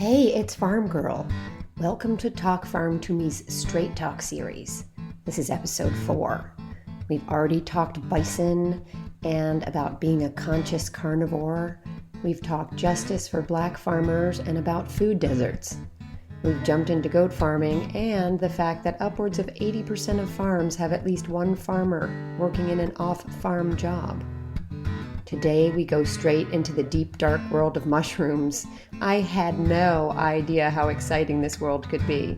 Hey, it's Farm Girl. Welcome to Talk Farm to Me's Straight Talk series. This is episode 4. We've already talked bison and about being a conscious carnivore. We've talked justice for black farmers and about food deserts. We've jumped into goat farming and the fact that upwards of 80% of farms have at least one farmer working in an off-farm job. Today we go straight into the deep, dark world of mushrooms. I had no idea how exciting this world could be.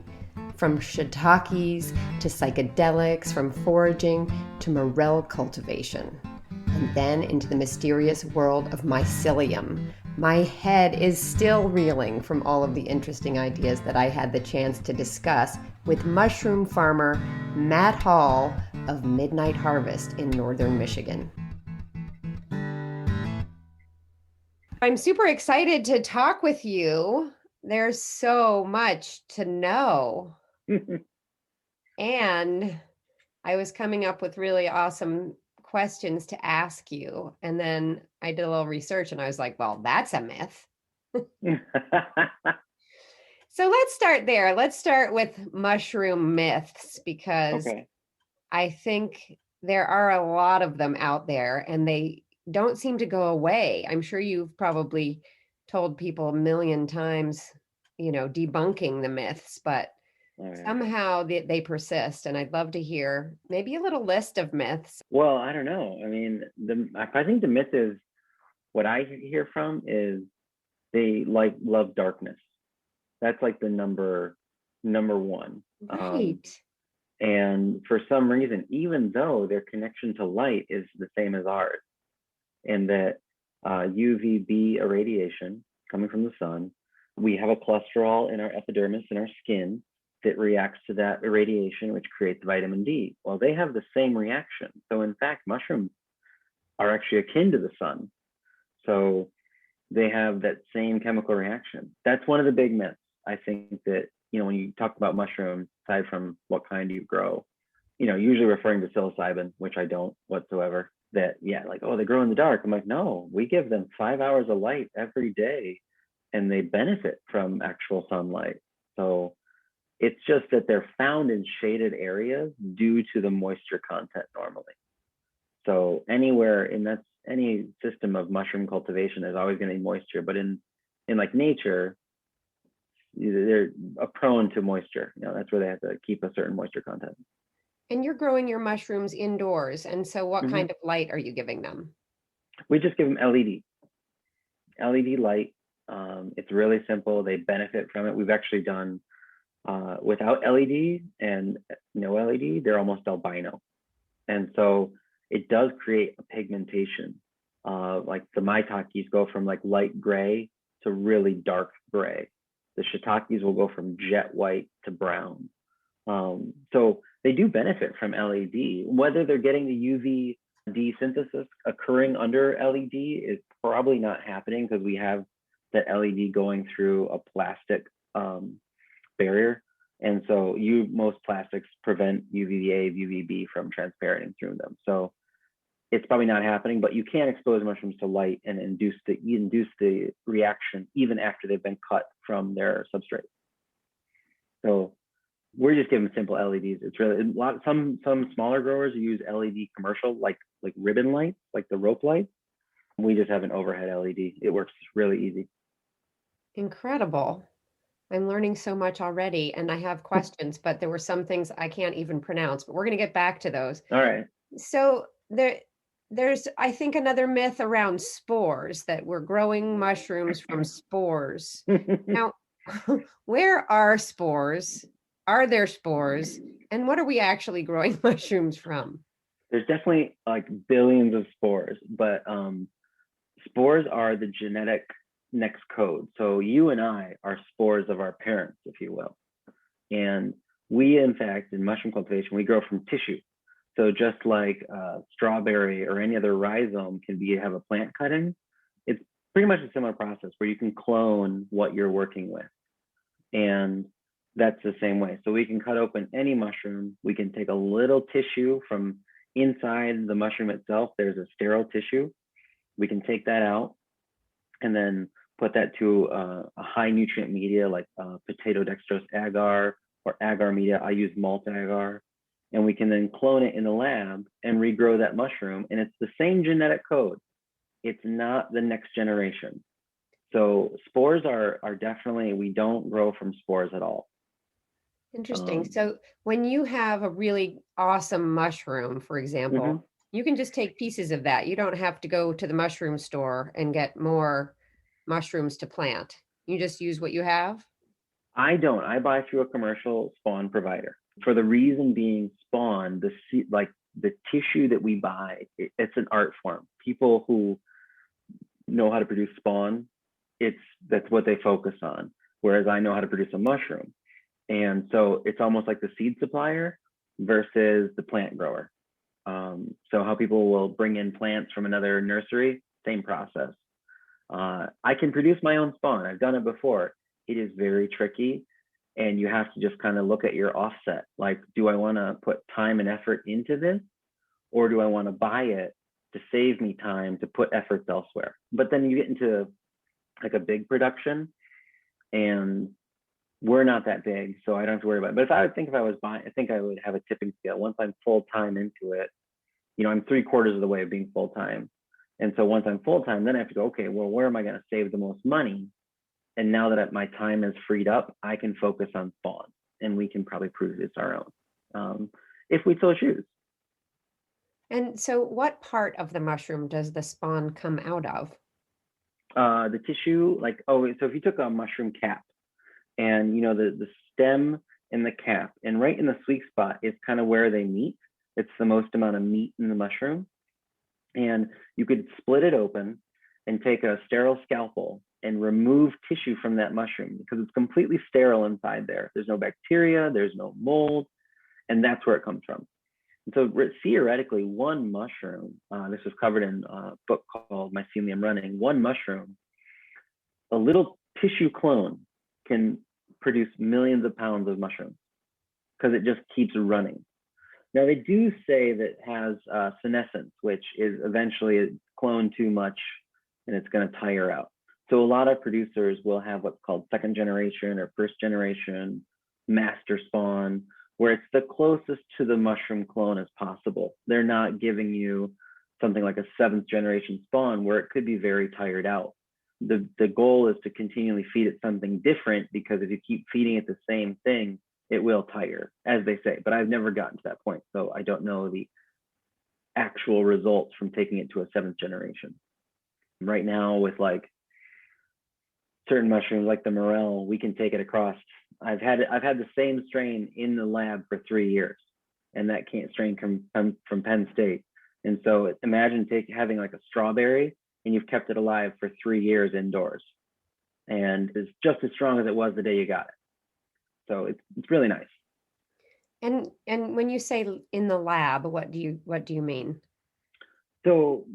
From shiitakes to psychedelics, from foraging to morel cultivation. And then into the mysterious world of mycelium. My head is still reeling from all of the interesting ideas that I had the chance to discuss with mushroom farmer Matt Hall of Midnight Harvest in northern Michigan. I'm super excited to talk with you. There's so much to know. And I was coming up with really awesome questions to ask you. And then I did a little research and I was like, well, that's a myth. So let's start there. Let's start with mushroom myths because Okay. I think there are a lot of them out there and they don't seem to go away. I'm sure you've probably told people a million times, debunking the myths, but All right. somehow they persist. And I'd love to hear maybe a little list of myths. Well, I don't know. I mean, I think the myth is what I hear from is they love darkness. That's like the number one. Right. And for some reason, even though their connection to light is the same as ours, and that UVB irradiation coming from the sun, we have a cholesterol in our epidermis in our skin that reacts to that irradiation, which creates vitamin D. Well, they have the same reaction. So in fact, mushrooms are actually akin to the sun. So they have that same chemical reaction. That's one of the big myths. I think that, when you talk about mushrooms, aside from what kind you grow, usually referring to psilocybin, which I don't whatsoever, that, yeah, like, oh, they grow in the dark. I'm like, no, we give them 5 hours of light every day and they benefit from actual sunlight. So it's just that they're found in shaded areas due to the moisture content normally. So anywhere in any system of mushroom cultivation, there's always going to be moisture. But in like nature, they're prone to moisture. That's where they have to keep a certain moisture content. And you're growing your mushrooms indoors. And so what Mm-hmm. kind of light are you giving them? We just give them LED light. It's really simple. They benefit from it. We've actually done without LED and no LED, they're almost albino. And so it does create a pigmentation. Like the Maitakes go from like light gray to really dark gray. The shiitakes will go from jet white to brown. So they do benefit from LED. Whether they're getting the UVD synthesis occurring under LED is probably not happening because we have that LED going through a plastic barrier. And so most plastics prevent UVA, UVB from transpirating through them. So it's probably not happening, but you can expose mushrooms to light and induce the reaction even after they've been cut from their substrate. So we're just giving simple LEDs. It's really a lot. Some smaller growers use LED commercial, like ribbon lights, like the rope lights. We just have an overhead LED. It works really easy. Incredible. I'm learning so much already, and I have questions, but there were some things I can't even pronounce, but we're going to get back to those. All right. So there's, I think, another myth around spores that we're growing mushrooms from spores. Now, where are spores? Are there spores? And what are we actually growing mushrooms from? There's definitely like billions of spores, but spores are the genetic next code. So you and I are spores of our parents, if you will. And we, in fact, in mushroom cultivation, we grow from tissue. So just like strawberry or any other rhizome can have a plant cutting, it's pretty much a similar process where you can clone what you're working with. And that's the same way. So we can cut open any mushroom. We can take a little tissue from inside the mushroom itself. There's a sterile tissue. We can take that out and then put that to a high nutrient media like potato dextrose agar or agar media. I use malt agar, and we can then clone it in the lab and regrow that mushroom. And it's the same genetic code. It's not the next generation. So spores are definitely, we don't grow from spores at all. Interesting. So when you have a really awesome mushroom, for example, you can just take pieces of that. You don't have to go to the mushroom store and get more mushrooms to plant. You just use what you have? I don't. I buy through a commercial spawn provider. For the reason being, spawn, like the tissue that we buy, it's an art form. People who know how to produce spawn, that's what they focus on. Whereas I know how to produce a mushroom. And so it's almost like the seed supplier versus the plant grower. So how people will bring in plants from another nursery, same process. I can produce my own spawn. I've done it before. It is very tricky, and you have to just kind of look at your offset. Like, do I want to put time and effort into this, or do I want to buy it to save me time to put efforts elsewhere? But then you get into like a big production, and we're not that big, so I don't have to worry about it. But if I was buying, I think I would have a tipping scale. Once I'm full time into it, I'm 3/4 of the way of being full time. And so once I'm full time, then I have to go, okay, well, where am I going to save the most money? And now that my time is freed up, I can focus on spawn, and we can probably produce our own if we so choose. And so what part of the mushroom does the spawn come out of? The tissue, so if you took a mushroom cap and, the stem and the cap, and right in the sweet spot is kind of where they meet. It's the most amount of meat in the mushroom. And you could split it open and take a sterile scalpel and remove tissue from that mushroom, because it's completely sterile inside there. There's no bacteria, there's no mold, and that's where it comes from. And so theoretically, one mushroom, this was covered in a book called Mycelium Running, one mushroom, a little tissue clone can produce millions of pounds of mushrooms because it just keeps running. Now, they do say that it has senescence, which is eventually cloned too much and it's going to tire out. So a lot of producers will have what's called second generation or first generation master spawn, where it's the closest to the mushroom clone as possible. They're not giving you something like a seventh generation spawn where it could be very tired out. The goal is to continually feed it something different, because if you keep feeding it the same thing, it will tire, as they say. But I've never gotten to that point, so I don't know the actual results from taking it to a seventh generation. Right now, with like certain mushrooms like the morel, we can take it across. I've had the same strain in the lab for 3 years, and that strain from Penn State. And so imagine having like a strawberry, and you've kept it alive for 3 years indoors, and it's just as strong as it was the day you got it. So it's really nice. And when you say in the lab, what do you mean? So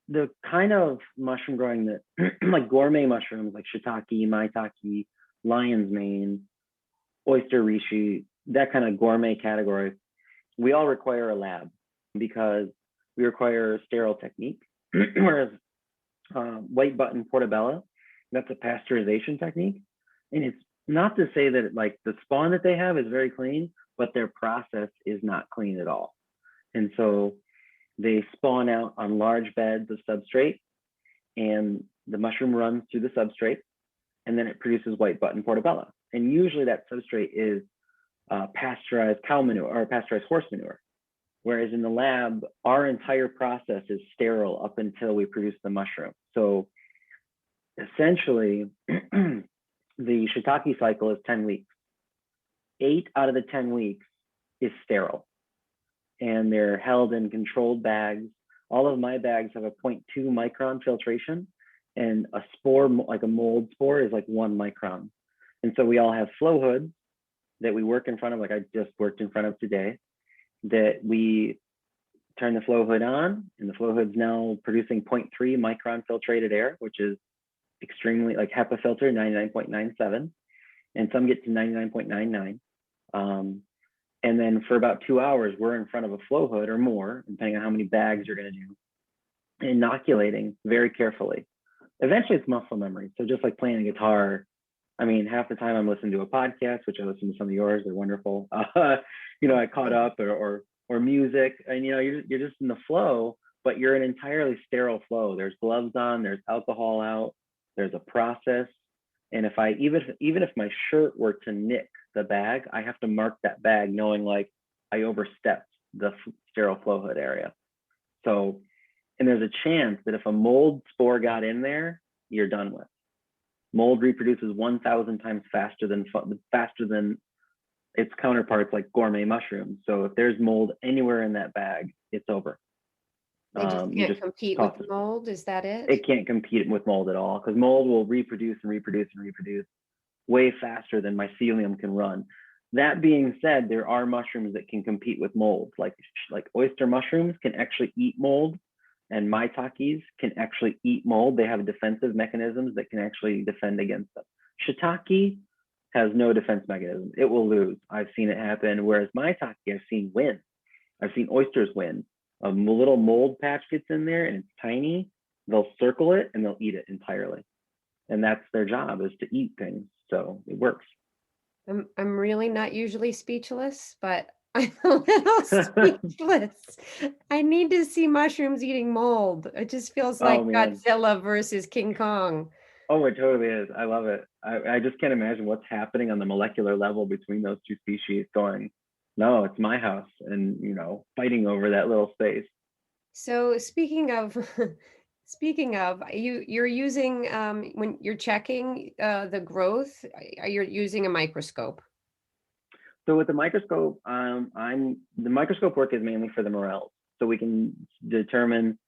the kind of mushroom growing that like gourmet mushrooms like shiitake, maitake, lion's mane, oyster reishi, that kind of gourmet category, we all require a lab because we require sterile technique. Whereas white button portobello, that's a pasteurization technique. And it's not to say that like the spawn that they have is very clean, but their process is not clean at all. And so they spawn out on large beds of substrate, and the mushroom runs through the substrate, and then it produces white button portobello. And usually that substrate is pasteurized cow manure or pasteurized horse manure. Whereas in the lab, our entire process is sterile up until we produce the mushroom. So essentially, the shiitake cycle is 10 weeks. 8 out of the 10 weeks is sterile, and they're held in controlled bags. All of my bags have a 0.2 micron filtration, and a spore, like a mold spore, is like 1 micron. And so we all have flow hoods that we work in front of, like I just worked in front of today, that we turn the flow hood on, and the flow hood's now producing 0.3 micron filtrated air, which is extremely, like HEPA filter, 99.97, and some get to 99.99. And then for about 2 hours, we're in front of a flow hood or more, depending on how many bags you're going to do, inoculating very carefully. Eventually it's muscle memory. So just like playing a guitar, I mean, half the time I'm listening to a podcast, which I listen to some of yours, they're wonderful. I caught up or music, and you're just in the flow, but you're an entirely sterile flow. There's gloves on, there's alcohol out, there's a process. And if I even if my shirt were to nick the bag, I have to mark that bag knowing like I overstepped the sterile flow hood area. So, and there's a chance that if a mold spore got in there, you're done with. Mold reproduces 1,000 times faster than its counterparts like gourmet mushrooms. So if there's mold anywhere in that bag, it's over. They just can't compete with mold. Is that it? It can't compete with mold at all, because mold will reproduce and reproduce and reproduce way faster than mycelium can run. That being said, there are mushrooms that can compete with mold, like oyster mushrooms can actually eat mold, and maitakes can actually eat mold. They have defensive mechanisms that can actually defend against them. Shiitake has no defense mechanism. It will lose. I've seen it happen. Whereas maitake, I've seen win. I've seen oysters win. A little mold patch gets in there and it's tiny. They'll circle it and they'll eat it entirely. And that's their job, is to eat things. So it works. I'm really not usually speechless, but I'm a little speechless. I need to see mushrooms eating mold. It just feels like Godzilla versus King Kong. Oh, it totally is. I love it. I just can't imagine what's happening on the molecular level between those two species going, no, it's my house, and fighting over that little space. So speaking of you're using when you're checking the growth, you're using a microscope. So with the microscope, the microscope work is mainly for the morels, so we can determine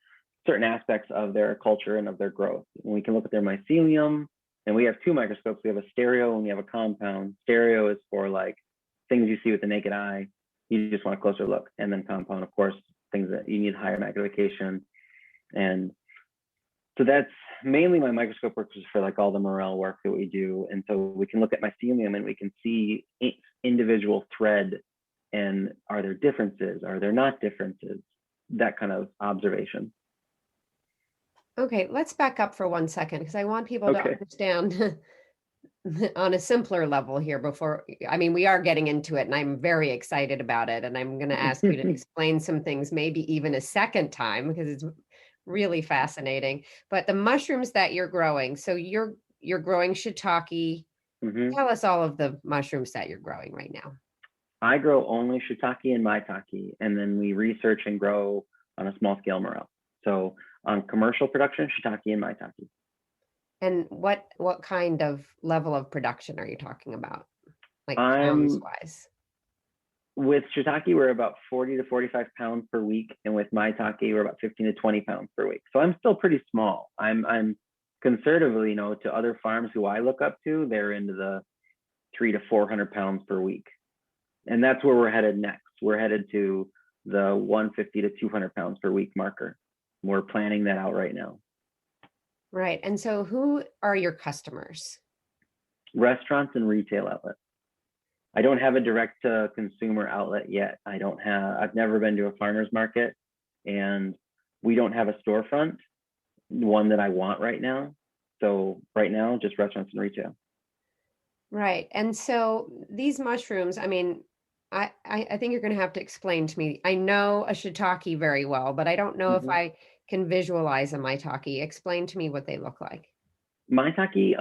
certain aspects of their culture and of their growth. And we can look at their mycelium, and we have two microscopes. We have a stereo and we have a compound. Stereo is for like things you see with the naked eye. You just want a closer look. And then compound, of course, things that you need higher magnification. And so that's mainly my microscope work, is for like all the morel work that we do. And so we can look at mycelium and we can see individual thread, and are there differences? Are there not differences? That kind of observation. Okay, let's back up for 1 second, because I want people to understand on a simpler level here we are getting into it and I'm very excited about it. And I'm going to ask you to explain some things, maybe even a second time, because it's really fascinating. But the mushrooms that you're growing, so you're growing shiitake. Mm-hmm. Tell us all of the mushrooms that you're growing right now. I grow only shiitake and maitake, and then we research and grow on a small scale morel. So on commercial production, shiitake and maitake. And what kind of level of production are you talking about? Like pounds wise? With shiitake, we're about 40 to 45 pounds per week. And with maitake, we're about 15 to 20 pounds per week. So I'm still pretty small. I'm conservatively, to other farms who I look up to, they're into the 300 to 400 pounds per week. And that's where we're headed next. We're headed to the 150 to 200 pounds per week marker. We're planning that out right now. Right. And so who are your customers? Restaurants and retail outlets. I don't have a direct to consumer outlet yet. I've never been to a farmer's market, and we don't have a storefront, one that I want right now. So right now, just restaurants and retail. Right. And so these mushrooms, I mean, I think you're going to have to explain to me. I know a shiitake very well, but I don't know if I can visualize a maitake. Explain to me what they look like. Maitake,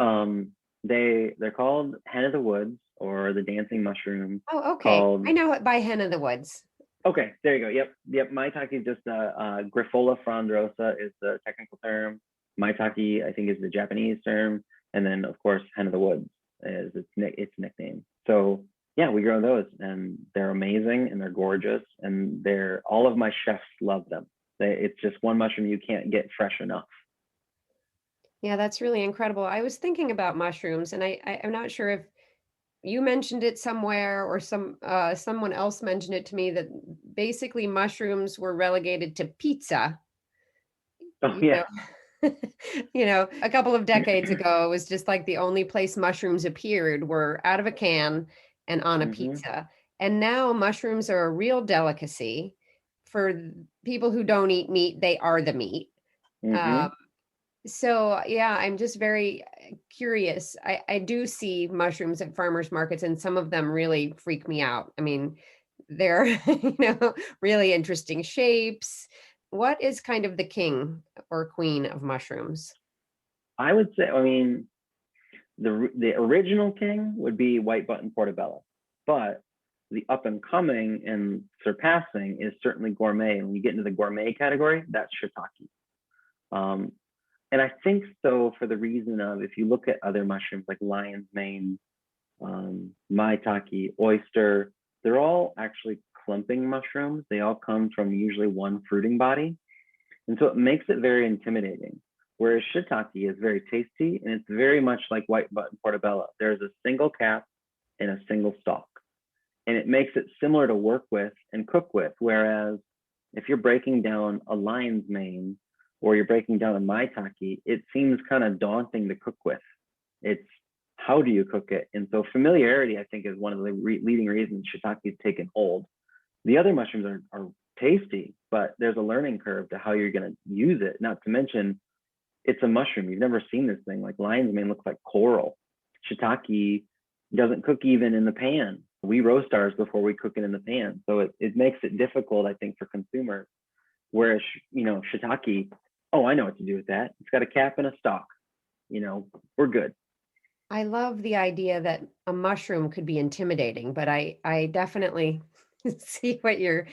they're called hen of the woods, or the dancing mushroom. Oh, okay. I know it by hen of the woods. Okay, there you go. Yep. Maitake is just Grifola frondosa is the technical term. Maitake, I think, is the Japanese term, and then of course hen of the woods is its nickname. So yeah, we grow those, and they're amazing, and they're gorgeous, and all of my chefs love them. It's just one mushroom you can't get fresh enough. Yeah, that's really incredible. I was thinking about mushrooms, and I'm not sure if you mentioned it somewhere or someone else mentioned it to me, that basically mushrooms were relegated to pizza. Oh, yeah. A couple of decades ago, it was just like the only place mushrooms appeared were out of a can and on a pizza. And now mushrooms are a real delicacy. For people who don't eat meat, they are the meat. So, yeah, I'm just very curious. I do see mushrooms at farmers markets, and some of them really freak me out. I mean, they're, really interesting shapes. What is kind of the king or queen of mushrooms? I would say, I mean, the original king would be white button portobello, but the up and coming and surpassing is certainly gourmet. And when you get into the gourmet category, that's shiitake. Um, and I think so for the reason of if you look at other mushrooms like lion's mane, maitake, oyster, they're all actually clumping mushrooms. They all come from usually one fruiting body. And so it makes it very intimidating. Whereas shiitake is very tasty and it's very much like white button portobello. There's a single cap and a single stalk. And it makes it similar to work with and cook with. Whereas if you're breaking down a lion's mane or you're breaking down a maitake, it seems kind of daunting to cook with. It's how do you cook it? And so familiarity, I think, is one of the leading reasons shiitake has taken hold. The other mushrooms are tasty, but there's a learning curve to how you're going to use it. Not to mention, it's a mushroom. You've never seen this thing. Like lion's mane looks like coral. Shiitake doesn't cook even in the pan. We roast ours before we cook it in the pan. So it makes it difficult, I think, for consumers. Whereas, shiitake, oh, I know what to do with that. It's got a cap and a stalk. We're good. I love the idea that a mushroom could be intimidating, but I definitely see what you're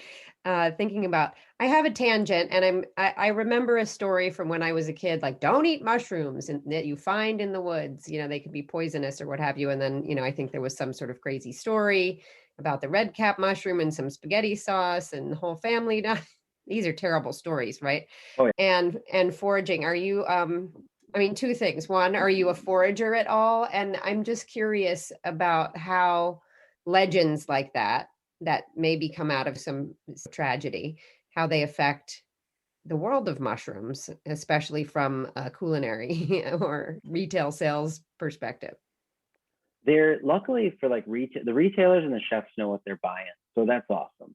thinking about. I have a tangent, and I remember a story from when I was a kid, like don't eat mushrooms and that you find in the woods. They could be poisonous or what have you. And then I think there was some sort of crazy story about the red cap mushroom and some spaghetti sauce, and the whole family died. These are terrible stories, right? Oh, yeah. And foraging. Are you I mean, two things. One, are you a forager at all? And I'm just curious about how legends like that maybe come out of some tragedy, how they affect the world of mushrooms, especially from a culinary or retail sales perspective. They're luckily for like the retailers and the chefs know what they're buying. So that's awesome.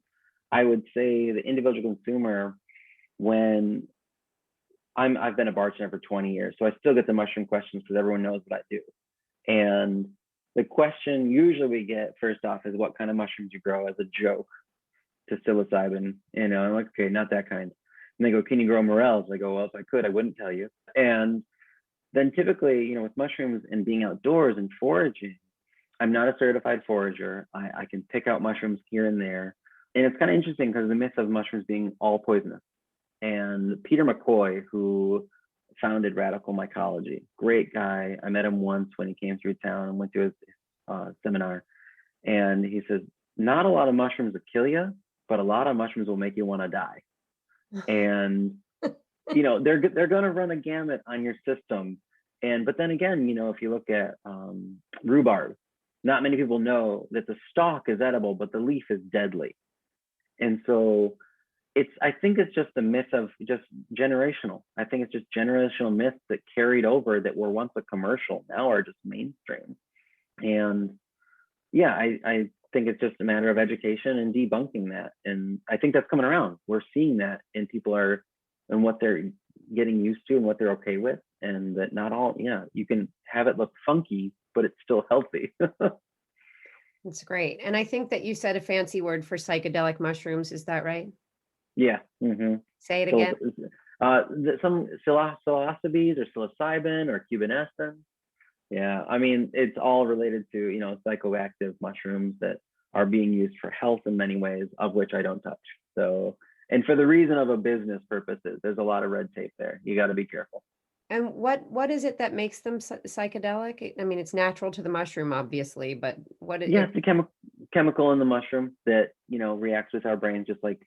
I would say the individual consumer, when I've been a bartender for 20 years, so I still get the mushroom questions because everyone knows what I do. And the question usually we get first off is what kind of mushrooms you grow, as a joke to psilocybin. I'm like, okay, not that kind. And they go, can you grow morels? I go, well, if I could, I wouldn't tell you. And then typically, with mushrooms and being outdoors and foraging, I'm not a certified forager. I can pick out mushrooms here and there. And it's kind of interesting because the myth of mushrooms being all poisonous. And Peter McCoy, who founded Radical Mycology, great guy. I met him once when he came through town and went to his seminar. And he says, not a lot of mushrooms will kill you, but a lot of mushrooms will make you want to die. And they're going to run a gamut on your system. But then again, if you look at rhubarb, not many people know that the stalk is edible, but the leaf is deadly. And so I think it's just a myth of just generational. I think it's just generational myths that carried over that were once a commercial, now are just mainstream. And yeah, I think it's just a matter of education and debunking that. And I think that's coming around. We're seeing that, and people are, and what they're getting used to and what they're okay with, and that not all, you can have it look funky, but it's still healthy. That's great. And I think that you said a fancy word for psychedelic mushrooms. Is that right? Yeah. Mm-hmm. Say it again. Some psilocybes or psilocybin or cubanescence. Yeah, I mean, it's all related to, psychoactive mushrooms that are being used for health in many ways, of which I don't touch. So, and for the reason of a business purposes, there's a lot of red tape there. You got to be careful. And what is it that makes them psychedelic? I mean, it's natural to the mushroom, obviously, but what is Yeah, it? it's a chemical in the mushroom that, reacts with our brains just like,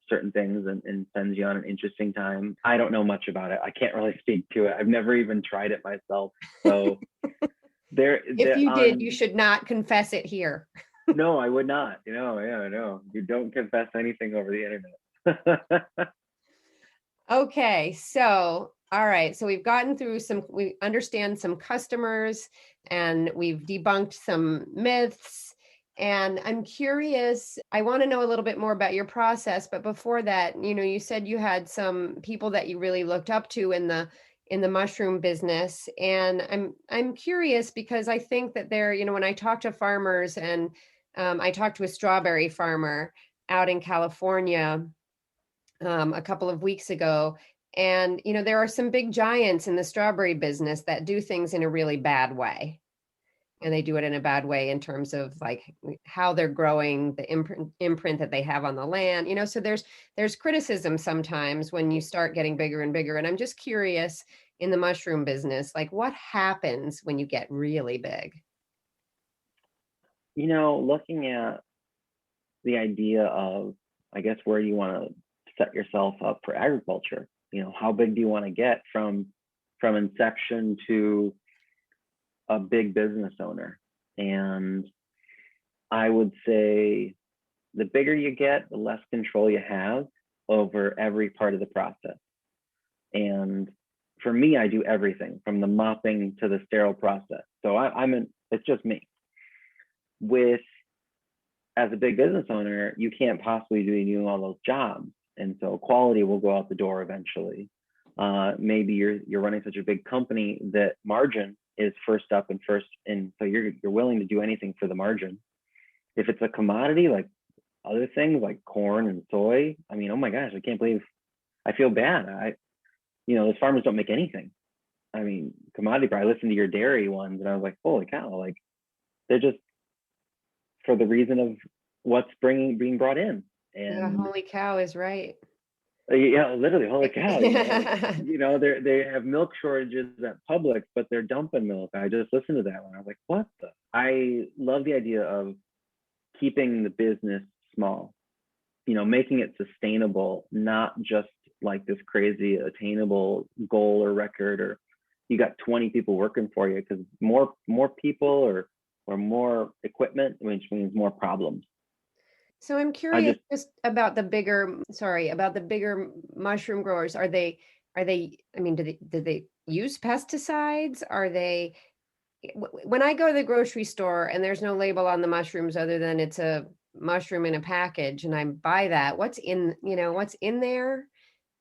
certain things, and sends you on an interesting time. I don't know much about it. I can't really speak to it. I've never even tried it myself. So If you did, you should not confess it here. No, I would not. No. You don't confess anything over the internet. Okay, so all right, so we've gotten through we understand some customers, and we've debunked some myths. And I'm curious, I want to know a little bit more about your process, but before that, you said you had some people that you really looked up to in in the mushroom business, and I'm curious because I think that there, when I talk to farmers, and I talked to a strawberry farmer out in California a couple of weeks ago, and there are some big giants in the strawberry business that do things in a really bad way, and they do it in a bad way in terms of like how they're growing, the imprint that they have on the land, so there's criticism sometimes when you start getting bigger and bigger. And I'm just curious, in the mushroom business, like what happens when you get really big? Looking at the idea of, I guess, where you want to set yourself up for agriculture, how big do you want to get from inception to a big business owner? And I would say the bigger you get, the less control you have over every part of the process. And for me, I do everything from the mopping to the sterile process. So it's just me. As a big business owner, you can't possibly be doing all those jobs. And so quality will go out the door eventually. Maybe you're running such a big company that margin is first up and first, and so you're willing to do anything for the margin. If it's a commodity like other things like corn and soy, I mean, oh my gosh, I can't believe, I feel bad. Those farmers don't make anything. I mean, commodity, I listened to your dairy ones and I was like, holy cow, like they're just for the reason of what's being brought in. And yeah, holy cow is right. Yeah, literally, holy cow. They have milk shortages at Publix, but they're dumping milk. I just listened to that one. I was like, what the? I love the idea of keeping the business small, making it sustainable, not just like this crazy attainable goal or record, or you got 20 people working for you, because more people or more equipment, which means more problems. So I'm curious just about the bigger mushroom growers. Are they, I mean, do they use pesticides? When I go to the grocery store and there's no label on the mushrooms other than it's a mushroom in a package, and I buy that, what's in there,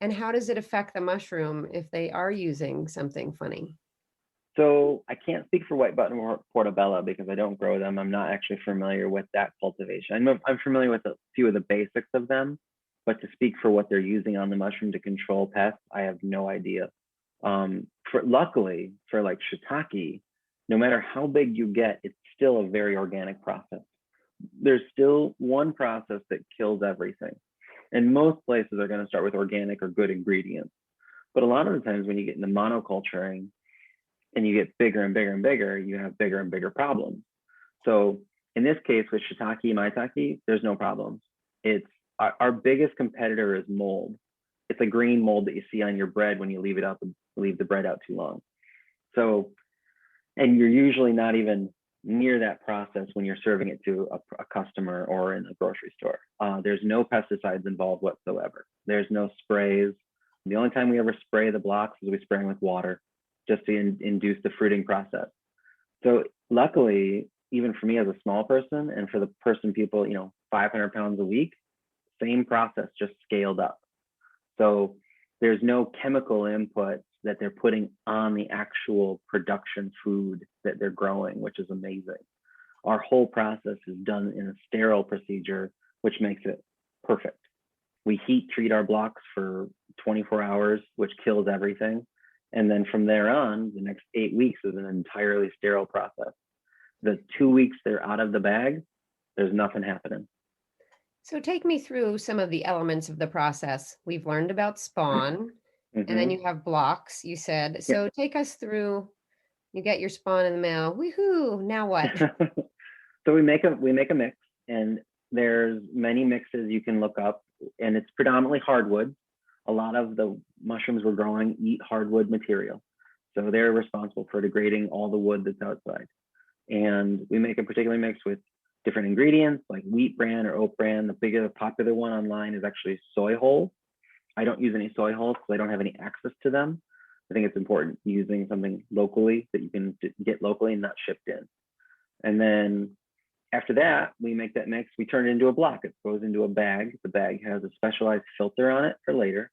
and how does it affect the mushroom if they are using something funny? So I can't speak for white button or portobello because I don't grow them. I'm not actually familiar with that cultivation. I'm familiar with a few of the basics of them, but to speak for what they're using on the mushroom to control pests, I have no idea. Luckily for like shiitake, no matter how big you get, it's still a very organic process. There's still one process that kills everything. And most places are going to start with organic or good ingredients. But a lot of the times when you get into monoculturing, and you get bigger and bigger and bigger, you have bigger and bigger problems. So in this case with shiitake, maitake, there's no problems. It's our biggest competitor is mold. It's a green mold that you see on your bread when you leave the bread out too long. So, and you're usually not even near that process when you're serving it to a customer or in a grocery store. There's no pesticides involved whatsoever. There's no sprays. The only time we ever spray the blocks is we spray them with water, just to induce the fruiting process. So luckily, even for me as a small person and for the people, 500 pounds a week, same process, just scaled up. So there's no chemical inputs that they're putting on the actual production food that they're growing, which is amazing. Our whole process is done in a sterile procedure, which makes it perfect. We heat treat our blocks for 24 hours, which kills everything. And then from there on, the next 8 weeks is an entirely sterile process. The 2 weeks they're out of the bag, there's nothing happening. So take me through some of the elements of the process. We've learned about spawn, and then you have blocks, you said. So take us through, you get your spawn in the mail. Woohoo, now what? So we make a mix, and there's many mixes you can look up, and it's predominantly hardwood. A lot of the mushrooms we're growing eat hardwood material. So they're responsible for degrading all the wood that's outside. And we make a particular mix with different ingredients like wheat bran or oat bran. The biggest popular one online is actually soy hulls. I don't use any soy hulls because I don't have any access to them. I think it's important using something locally that you can get locally and not shipped in. And then after that, we make that mix, we turn it into a block. It goes into a bag. The bag has a specialized filter on it for later.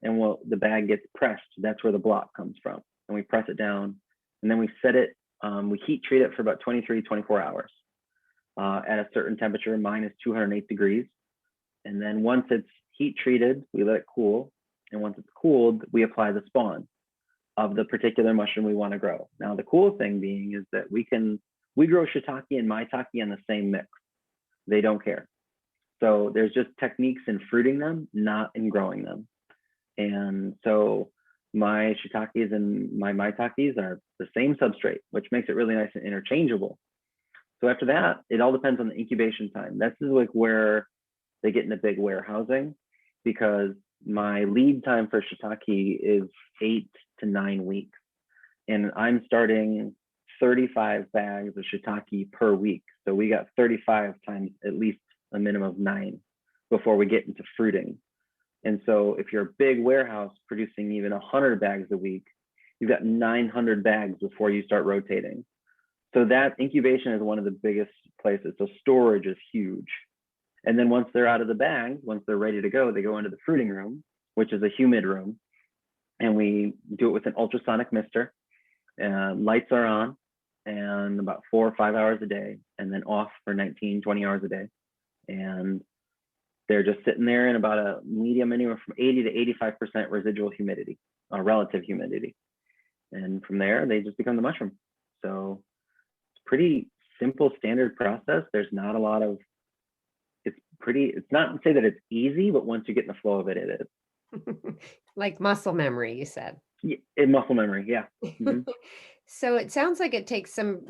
and the bag gets pressed. That's where the block comes from. And we press it down, and then we set it, we heat treat it for about 23, 24 hours at a certain temperature, minus 208 degrees. And then once it's heat treated, we let it cool. And once it's cooled, we apply the spawn of the particular mushroom we want to grow. Now, the cool thing being is that we grow shiitake and maitake in the same mix. They don't care. So there's just techniques in fruiting them, not in growing them. And so my shiitakes and my maitakes are the same substrate, which makes it really nice and interchangeable. So after that, it all depends on the incubation time. This is like where they get into big warehousing, because my lead time for shiitake is 8 to 9 weeks. And I'm starting 35 bags of shiitake per week. So we got 35 times at least a minimum of 9 before we get into fruiting. And so if you're a big warehouse producing even 100 bags a week, you've got 900 bags before you start rotating. So that incubation is one of the biggest places. So storage is huge. And then once they're out of the bag, once they're ready to go, they go into the fruiting room, which is a humid room. And we do it with an ultrasonic mister. Lights are on, and about 4 or 5 hours a day, and then off for 19, 20 hours a day. And they're just sitting there in about a medium, anywhere from 80 to 85% residual humidity, relative humidity. And from there, they just become the mushroom. So it's pretty simple, standard process. There's not a lot of, it's not to say that it's easy, but once you get in the flow of it, it is. Like muscle memory, you said. Yeah, muscle memory, yeah. Mm-hmm. So it sounds like it takes some,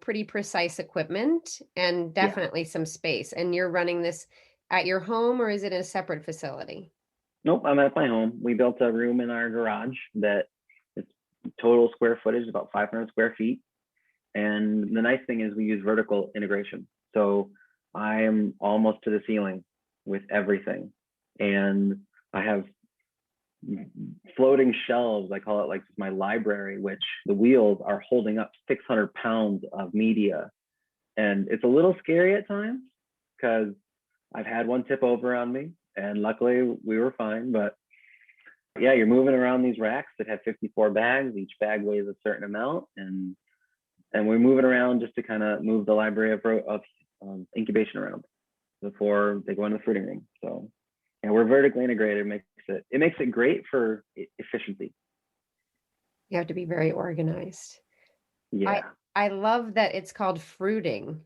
pretty precise equipment and definitely some space. And you're running this at your home, or is it in a separate facility? Nope, I'm at my home. We built a room in our garage that its total square footage is about 500 square feet. And the nice thing is we use vertical integration. So I am almost to the ceiling with everything. And I have floating shelves, I call it, like my library, which the wheels are holding up 600 pounds of media. And it's a little scary at times because I've had one tip over on me, and luckily we were fine. But yeah, you're moving around these racks that have 54 bags. Each bag weighs a certain amount, and we're moving around just to kind of move the library of incubation around before they go into the fruiting room. So yeah, we're vertically integrated. It makes it great for efficiency. You have to be very organized. Yeah. I love that it's called fruiting.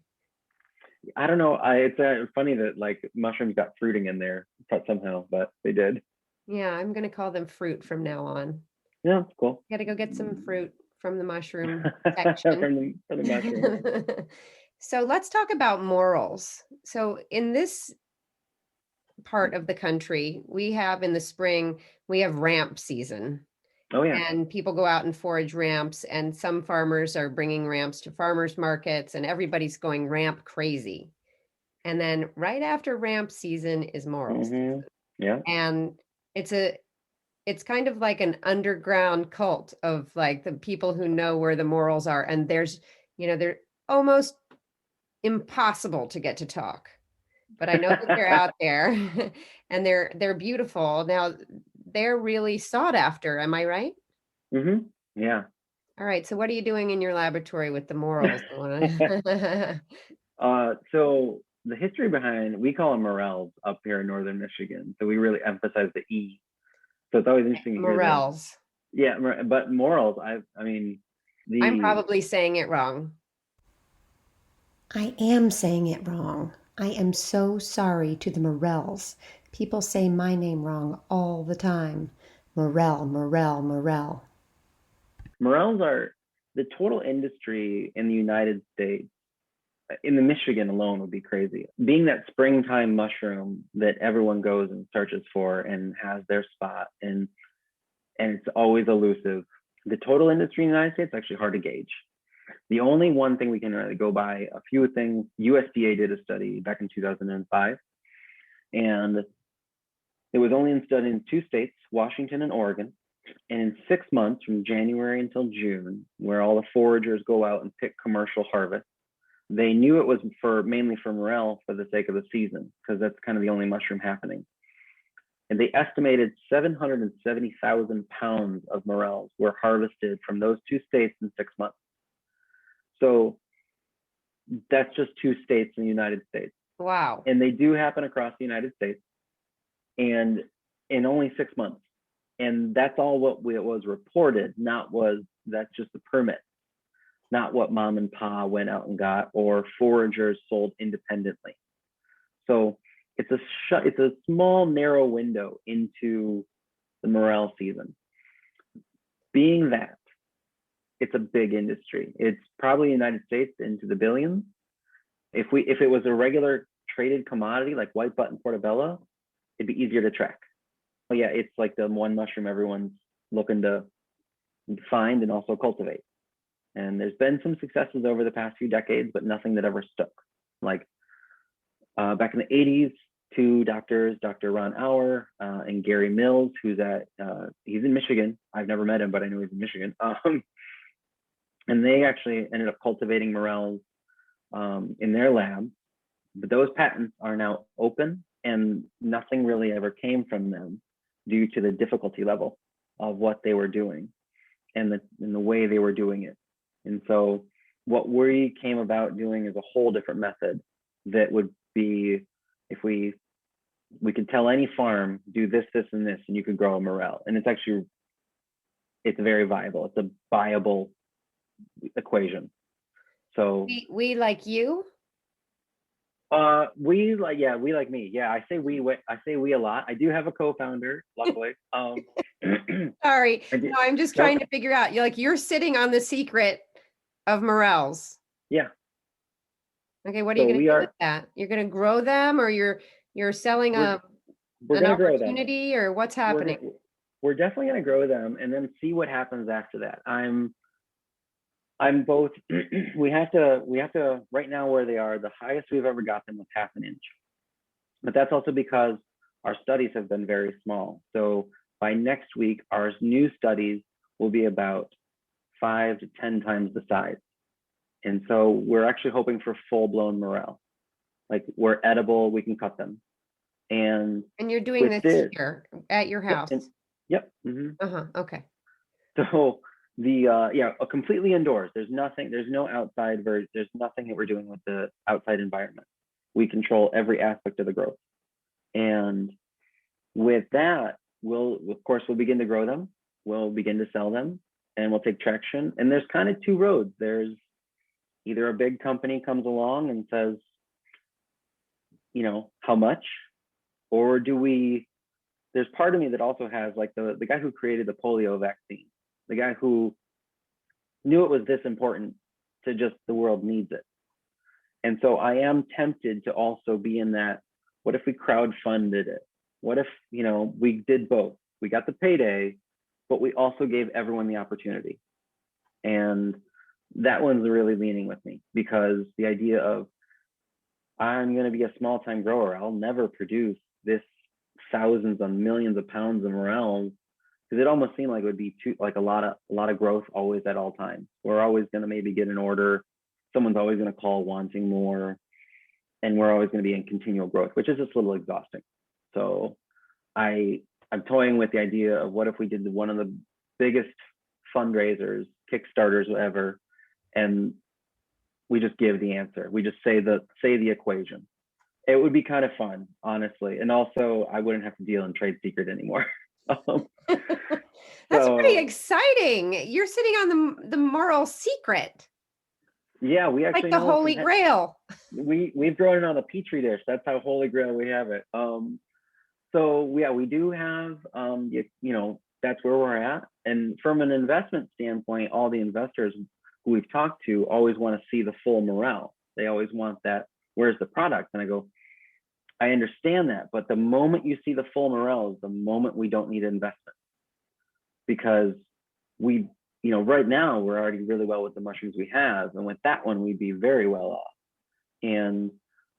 I don't know. It's funny that like mushrooms got fruiting in there somehow, but they did. Yeah, I'm going to call them fruit from now on. Yeah, it's cool. Got to go get some fruit from the mushroom section. from the mushroom. So let's talk about morels. So in this part of the country, we have in the spring, we have ramp season. Oh yeah. And people go out and forage ramps, and some farmers are bringing ramps to farmers markets, and everybody's going ramp crazy. And then right after ramp season is morels. Mm-hmm. Yeah. And it's kind of like an underground cult of like the people who know where the morels are. And they're almost impossible to get to talk, but I know that they're out there and they're beautiful. Now they're really sought after. Am I right? Mm-hmm. Yeah. All right. So what are you doing in your laboratory with the morels? So the history behind, we call them morels up here in northern Michigan. So we really emphasize the E. So it's always interesting to hear morels. Yeah, but morels, I'm probably saying it wrong. I am saying it wrong. I am so sorry to the morels. People say my name wrong all the time. Morel. Morels are the total industry in the United States. In the Michigan alone would be crazy. Being that springtime mushroom that everyone goes and searches for and has their spot, and it's always elusive. The total industry in the United States is actually hard to gauge. The only one thing we can really go by, a few things, USDA did a study back in 2005, and it was only studied in 2 states, Washington and Oregon. And in 6 months, from January until June, where all the foragers go out and pick commercial harvest, they knew it was mainly for morel for the sake of the season, because that's kind of the only mushroom happening. And they estimated 770,000 pounds of morels were harvested from those two states in 6 months. So that's just two states in the United States. Wow. And they do happen across the United States, and in only 6 months. And that's all what was reported, that's just the permit, not what mom and pa went out and got or foragers sold independently. So it's a small, narrow window into the morel season. Being that it's a big industry, it's probably United States into the billions. If it was a regular traded commodity like white button portobello, it'd be easier to track. But yeah, it's like the one mushroom everyone's looking to find and also cultivate. And there's been some successes over the past few decades, but nothing that ever stuck. Like back in the 80s, two doctors, Dr. Ron Auer and Gary Mills, he's in Michigan. I've never met him, but I know he's in Michigan. And they actually ended up cultivating morels in their lab. But those patents are now open, and nothing really ever came from them due to the difficulty level of what they were doing and the way they were doing it. And so what we came about doing is a whole different method that would be, if we could tell any farm, do this, this, and this, and you could grow a morel. And it's very viable. It's a viable equation. So we like you? we like me. Yeah, I say we a lot. I do have a co-founder, luckily. Sorry. No, I'm just trying to figure out. You're sitting on the secret of morels. Yeah. Okay, what are you going to do with that? You're going to grow them, or you're selling an opportunity, or what's happening? We're definitely going to grow them and then see what happens after that. I'm both. we have to right now where they are, the highest we've ever got them was 1/2 inch, but that's also because our studies have been very small. So by next week, our new studies will be about 5 to 10 times the size. And so we're actually hoping for full-blown morel. Like, we're edible, we can cut them. And you're doing this here at your house? Yep. Mm-hmm. Okay. So completely indoors. There's no outside there's nothing that we're doing with the outside environment. We control every aspect of the growth. And with that, we'll begin to grow them. We'll begin to sell them, and we'll take traction. And there's kind of two roads. There's either a big company comes along and says, how much, or there's part of me that also has, like, the guy who created the polio vaccine, the guy who knew it was this important to just the world needs it. And so I am tempted to also be in that, what if we crowdfunded it? What if, we did both? We got the payday, but we also gave everyone the opportunity. And that one's really leaning with me, because the idea of, I'm going to be a small-time grower, I'll never produce this thousands and millions of pounds of morels, because it almost seemed like it would be a lot of growth always at all times. We're always going to maybe get an order, someone's always going to call wanting more, and we're always going to be in continual growth, which is just a little exhausting. So I'm toying with the idea of, what if we did one of the biggest fundraisers, Kickstarters, whatever, and we just give the answer. We just say the equation. It would be kind of fun, honestly. And also, I wouldn't have to deal in trade secret anymore. That's pretty exciting. You're sitting on the moral secret. Yeah, we actually, like the Holy Grail. We've grown it on a petri dish. That's how Holy Grail we have it. So yeah, we do have, that's where we're at. And from an investment standpoint, all the investors who we've talked to always want to see the full morel. They always want that. Where's the product? And I go, I understand that, but the moment you see the full morel is the moment we don't need investment, because right now we're already really well with the mushrooms we have, and with that one we'd be very well off. And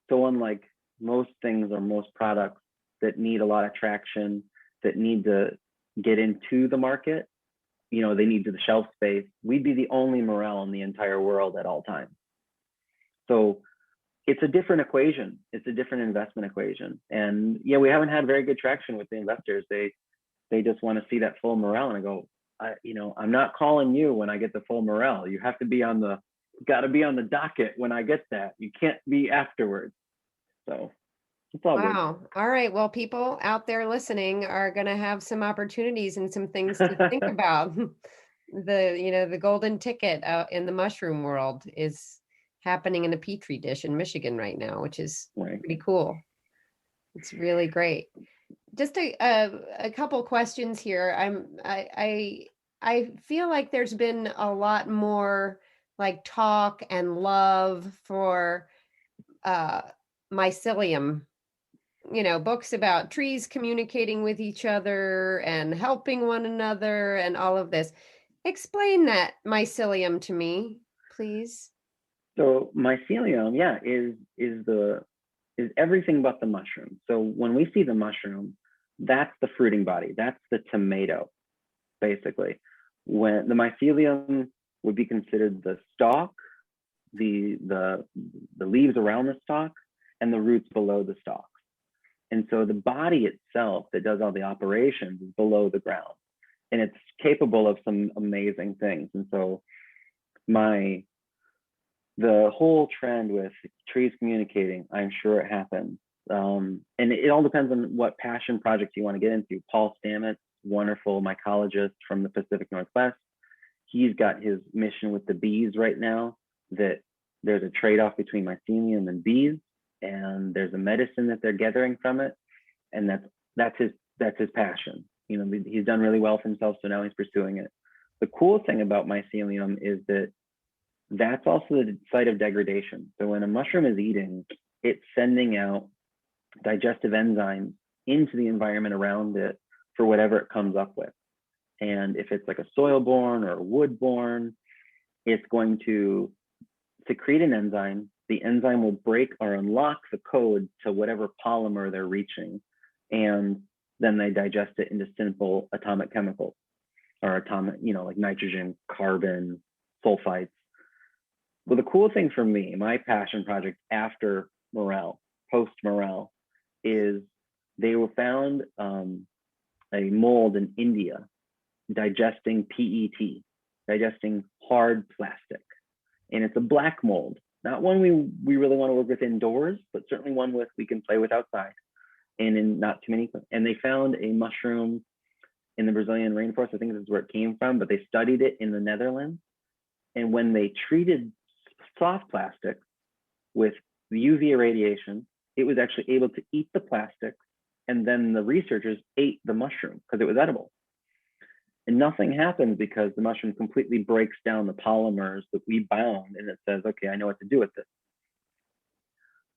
so, unlike most things or most products that need a lot of traction, that need to get into the market, they need the shelf space, we'd be the only morel in the entire world at all times. So it's a different equation. It's a different investment equation. And yeah, we haven't had very good traction with the investors. They just want to see that full morel. And I go, I'm not calling you when I get the full morel. You have to be got to be on the docket when I get that. You can't be afterwards. So it's all good. Wow. All right. Well, people out there listening are going to have some opportunities and some things to think about. The golden ticket out in the mushroom world is happening in a petri dish in Michigan right now, which is Right. pretty cool. It's really great. Just a couple questions here. I feel like there's been a lot more like talk and love for mycelium, books about trees communicating with each other and helping one another and all of this. Explain that mycelium to me, please. So mycelium, yeah, is everything but the mushroom. So when we see the mushroom, that's the fruiting body. That's the tomato, basically. When the mycelium would be considered the stalk, the leaves around the stalk, and the roots below the stalk. And so the body itself that does all the operations is below the ground, and it's capable of some amazing things. And so the whole trend with trees communicating, I'm sure it happens. And it all depends on what passion project you want to get into. Paul Stamets, wonderful mycologist from the Pacific Northwest, he's got his mission with the bees right now, that there's a trade-off between mycelium and bees, and there's a medicine that they're gathering from it. And that's his passion. He's done really well for himself, so now he's pursuing it. The cool thing about mycelium is that that's also the site of degradation. So when a mushroom is eating, it's sending out digestive enzymes into the environment around it for whatever it comes up with. And if it's like a soil-borne or a wood-borne, it's going to secrete an enzyme. The enzyme will break or unlock the code to whatever polymer they're reaching. And then they digest it into simple atomic chemicals, or atomic, like nitrogen, carbon, sulfites. Well, the cool thing for me, my passion project after morel, post morel, is they were found a mold in India digesting PET, digesting hard plastic. And it's a black mold, not one we really want to work with indoors, but certainly one we can play with outside and in not too many. And they found a mushroom in the Brazilian rainforest. I think this is where it came from, but they studied it in the Netherlands. And when they treated soft plastic with UV irradiation, it was actually able to eat the plastic, and then the researchers ate the mushroom because it was edible. And nothing happens because the mushroom completely breaks down the polymers that we bound, and it says, okay, I know what to do with this.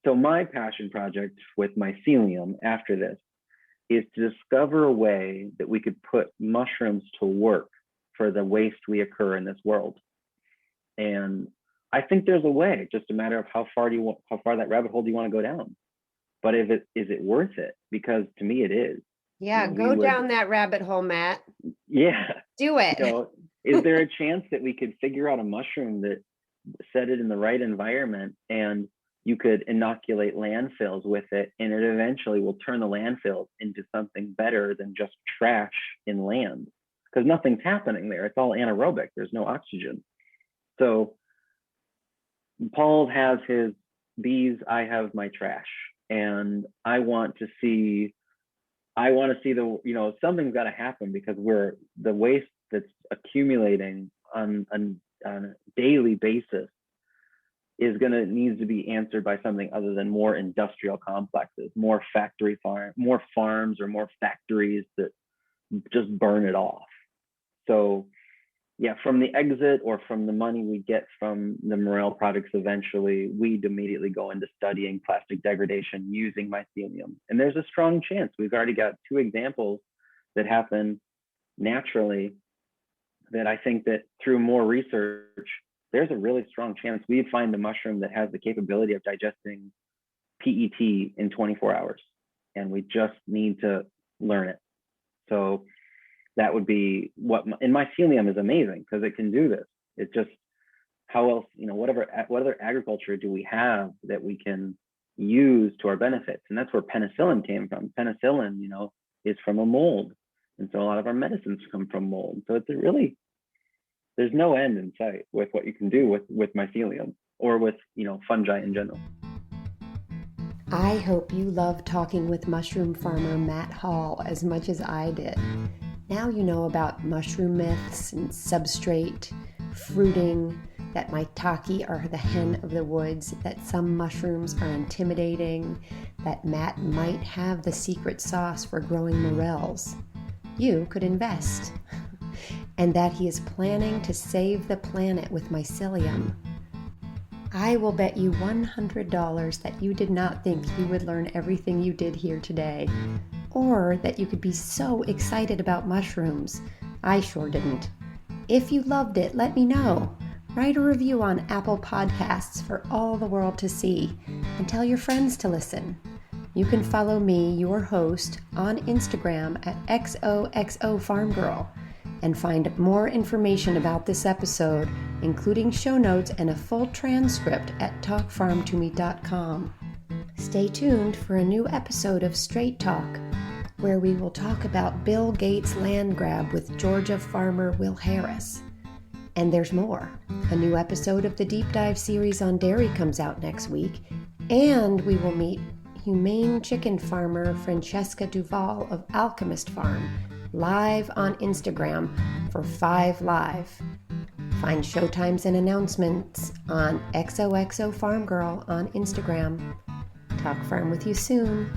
So my passion project with mycelium after this is to discover a way that we could put mushrooms to work for the waste we occur in this world. And I think there's a way, just a matter of how far that rabbit hole do you want to go down. But is it worth it? Because to me, it is. Yeah, go down that rabbit hole, Matt. Yeah. Do it. Is there a chance that we could figure out a mushroom that set it in the right environment, and you could inoculate landfills with it, and it eventually will turn the landfills into something better than just trash in land? Because nothing's happening there. It's all anaerobic. There's no oxygen. So Paul has his bees, I have my trash, and I want to see the, something's got to happen, because the waste that's accumulating on a daily basis needs to be answered by something other than more industrial complexes, more more farms or more factories that just burn it off. So yeah, from the exit or from the money we get from the morel products, eventually we'd immediately go into studying plastic degradation using mycelium. And there's a strong chance. We've already got 2 examples that happen naturally, that I think that through more research, there's a really strong chance we find a mushroom that has the capability of digesting PET in 24 hours. And we just need to learn it. So that would be and mycelium is amazing because it can do this. It just how else, what other agriculture do we have that we can use to our benefits? And that's where penicillin came from. Penicillin, is from a mold. And so a lot of our medicines come from mold. So there's no end in sight with what you can do with mycelium or with, fungi in general. I hope you love talking with mushroom farmer Matt Hall as much as I did. Now you know about mushroom myths and substrate, fruiting, that maitake are the hen of the woods, that some mushrooms are intimidating, that Matt might have the secret sauce for growing morels. You could invest. And that he is planning to save the planet with mycelium. I will bet you $100 that you did not think you would learn everything you did here today, or that you could be so excited about mushrooms. I sure didn't. If you loved it, let me know. Write a review on Apple Podcasts for all the world to see, and tell your friends to listen. You can follow me, your host, on Instagram at xoxofarmgirl, and find more information about this episode, including show notes and a full transcript at talkfarmtome.com. Stay tuned for a new episode of Straight Talk, where we will talk about Bill Gates' land grab with Georgia farmer Will Harris. And there's more. A new episode of the Deep Dive series on dairy comes out next week, and we will meet humane chicken farmer Francesca Duval of Alchemist Farm, live on Instagram for 5 Live. Find showtimes and announcements on XOXO Farm Girl on Instagram. Talk farm with you soon.